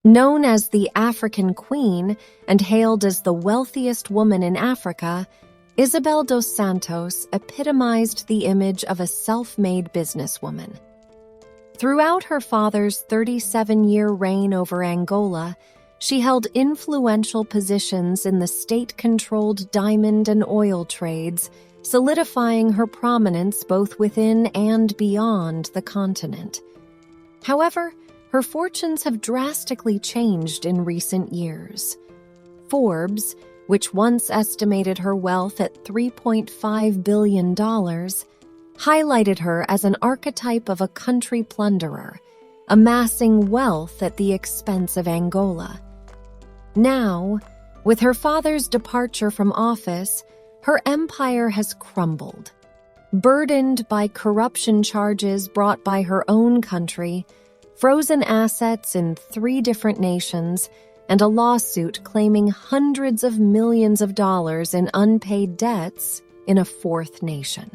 Known as the African Queen and hailed as the wealthiest woman in Africa, Isabel dos Santos epitomized the image of a self-made businesswoman. Throughout her father's 37-year reign over Angola, she held influential positions in the state-controlled diamond and oil trades, solidifying her prominence both within and beyond the continent. However, her fortunes have drastically changed in recent years. Forbes, which once estimated her wealth at $3.5 billion, highlighted her as an archetype of a country plunderer, amassing wealth at the expense of Angola. Now, with her father's departure from office, her empire has crumbled. Burdened by corruption charges brought by her own country, frozen assets in 3 different nations, and a lawsuit claiming hundreds of millions of dollars in unpaid debts in a 4th nation.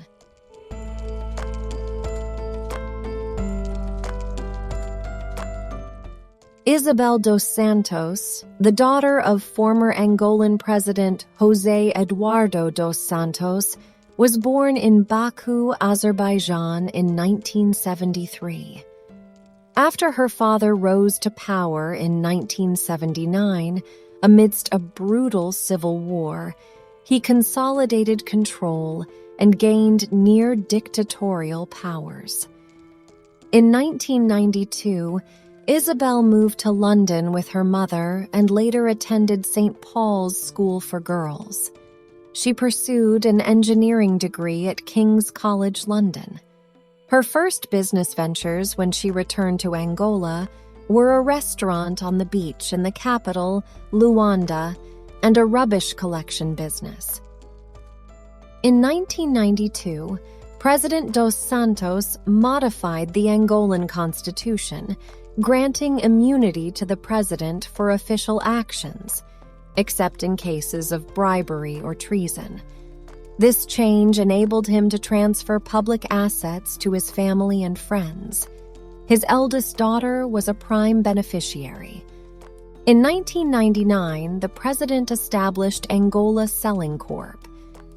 Isabel dos Santos, the daughter of former Angolan President José Eduardo dos Santos, was born in Baku, Azerbaijan in 1973. After her father rose to power in 1979, amidst a brutal civil war, he consolidated control and gained near-dictatorial powers. In 1992, Isabel moved to London with her mother and later attended St. Paul's School for Girls. She pursued an engineering degree at King's College London. Her first business ventures when she returned to Angola were a restaurant on the beach in the capital, Luanda, and a rubbish collection business. In 1992, President dos Santos modified the Angolan constitution, granting immunity to the president for official actions, except in cases of bribery or treason. This change enabled him to transfer public assets to his family and friends. His eldest daughter was a prime beneficiary. In 1999, the president established Angola Selling Corp.,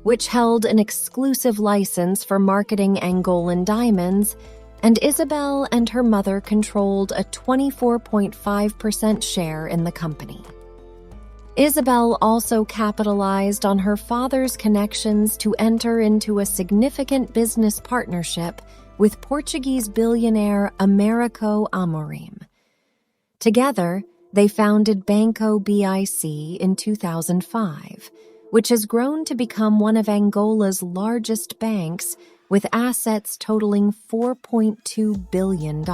which held an exclusive license for marketing Angolan diamonds, and Isabel and her mother controlled a 24.5% share in the company. Isabel also capitalized on her father's connections to enter into a significant business partnership with Portuguese billionaire Américo Amorim. Together, they founded Banco BIC in 2005, which has grown to become one of Angola's largest banks with assets totaling $4.2 billion.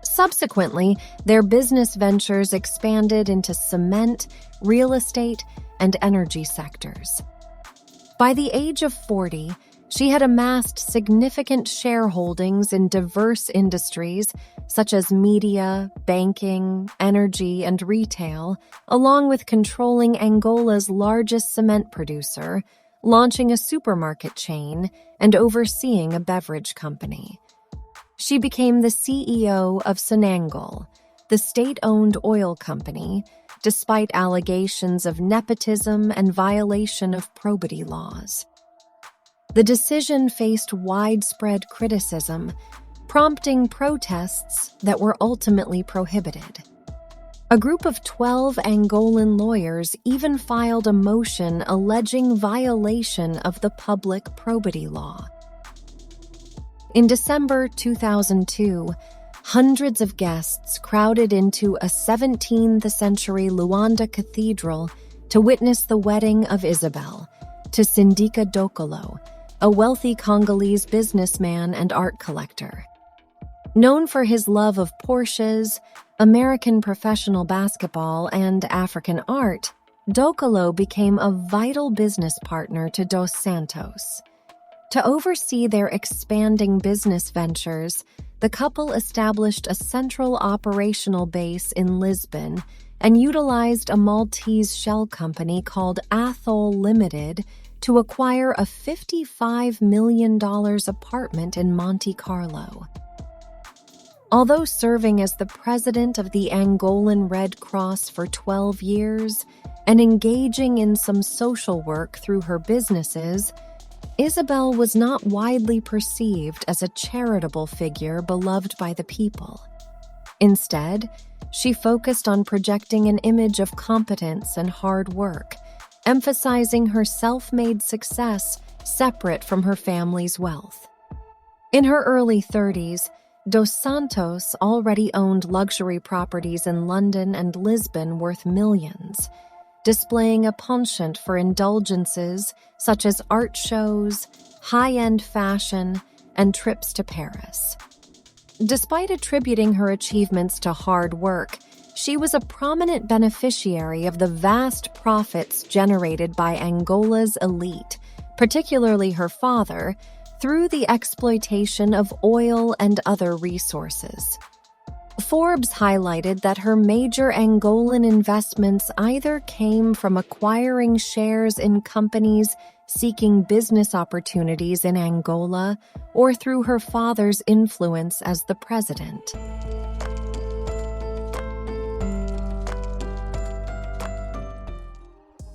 Subsequently, their business ventures expanded into cement, real estate, and energy sectors. By the age of 40, she had amassed significant shareholdings in diverse industries such as media, banking, energy, and retail, along with controlling Angola's largest cement producer, launching a supermarket chain, and overseeing a beverage company. She became the CEO of Sonangol, the state-owned oil company, despite allegations of nepotism and violation of probity laws. The decision faced widespread criticism, prompting protests that were ultimately prohibited. A group of 12 Angolan lawyers even filed a motion alleging violation of the public probity law. In December 2002, hundreds of guests crowded into a 17th-century Luanda cathedral to witness the wedding of Isabel to Sindika Dokolo, a wealthy Congolese businessman and art collector. Known for his love of Porsches, American professional basketball, and African art, Dokolo became a vital business partner to Dos Santos. To oversee their expanding business ventures, the couple established a central operational base in Lisbon and utilized a Maltese shell company called Athol Limited to acquire a $55 million apartment in Monte Carlo. Although serving as the president of the Angolan Red Cross for 12 years and engaging in some social work through her businesses, Isabel was not widely perceived as a charitable figure beloved by the people. Instead, she focused on projecting an image of competence and hard work, emphasizing her self-made success separate from her family's wealth. In her early 30s, Dos Santos already owned luxury properties in London and Lisbon worth millions, displaying a penchant for indulgences such as art shows, high-end fashion, and trips to Paris. Despite attributing her achievements to hard work, she was a prominent beneficiary of the vast profits generated by Angola's elite, particularly her father, through the exploitation of oil and other resources. Forbes highlighted that her major Angolan investments either came from acquiring shares in companies seeking business opportunities in Angola or through her father's influence as the president.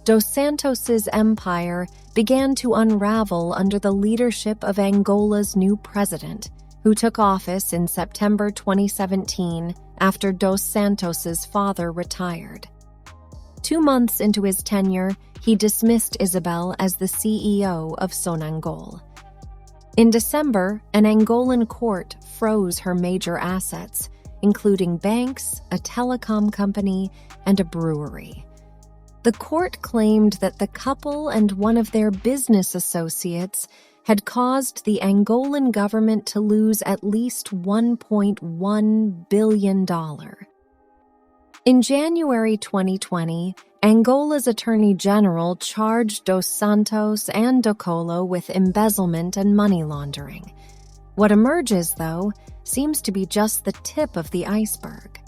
Dos Santos's empire began to unravel under the leadership of Angola's new president, who took office in September 2017 after Dos Santos's father retired. 2 months into his tenure, he dismissed Isabel as the CEO of Sonangol. In December, an Angolan court froze her major assets, including banks, a telecom company, and a brewery. The court claimed that the couple and one of their business associates had caused the Angolan government to lose at least $1.1 billion. In January 2020, Angola's Attorney General charged Dos Santos and Dokolo with embezzlement and money laundering. What emerges, though, seems to be just the tip of the iceberg.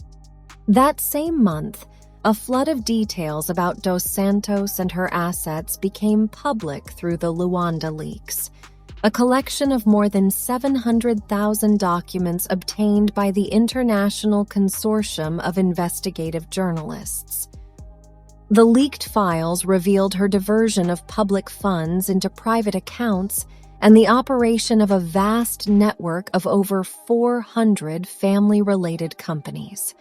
That same month, a flood of details about Dos Santos and her assets became public through the Luanda Leaks, a collection of more than 700,000 documents obtained by the International Consortium of Investigative Journalists. The leaked files revealed her diversion of public funds into private accounts and the operation of a vast network of over 400 family-related companies.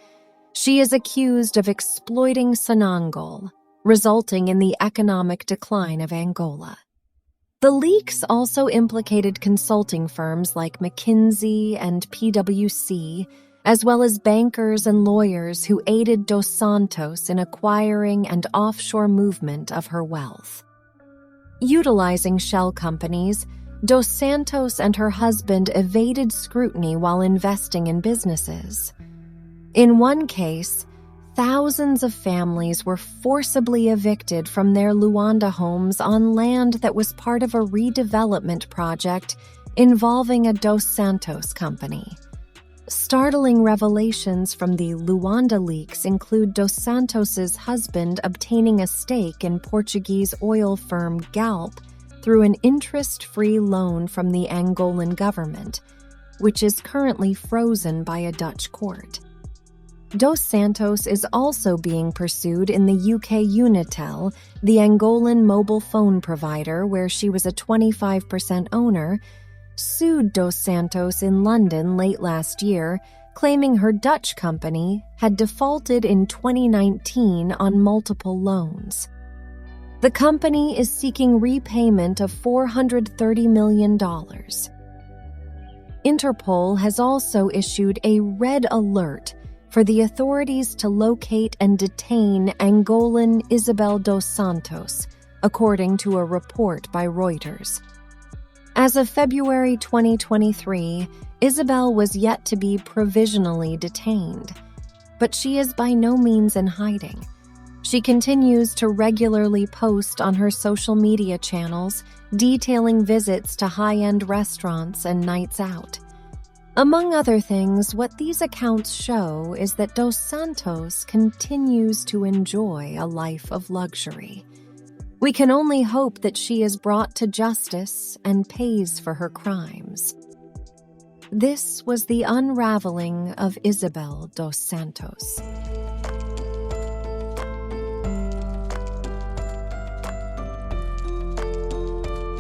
She is accused of exploiting Sonangol, resulting in the economic decline of Angola. The leaks also implicated consulting firms like McKinsey and PwC, as well as bankers and lawyers who aided Dos Santos in acquiring and offshore movement of her wealth. Utilizing shell companies, Dos Santos and her husband evaded scrutiny while investing in businesses. In one case, thousands of families were forcibly evicted from their Luanda homes on land that was part of a redevelopment project involving a Dos Santos company. Startling revelations from the Luanda Leaks include Dos Santos's husband obtaining a stake in Portuguese oil firm Galp through an interest-free loan from the Angolan government, which is currently frozen by a Dutch court. Dos Santos is also being pursued in the UK Unitel, the Angolan mobile phone provider where she was a 25% owner, sued Dos Santos in London late last year, claiming her Dutch company had defaulted in 2019 on multiple loans. The company is seeking repayment of $430 million. Interpol has also issued a red alert for the authorities to locate and detain Angolan Isabel dos Santos, according to a report by Reuters. As of February 2023, Isabel was yet to be provisionally detained, but she is by no means in hiding. She continues to regularly post on her social media channels, detailing visits to high-end restaurants and nights out. Among other things, what these accounts show is that Dos Santos continues to enjoy a life of luxury. We can only hope that she is brought to justice and pays for her crimes. This was the unraveling of Isabel dos Santos.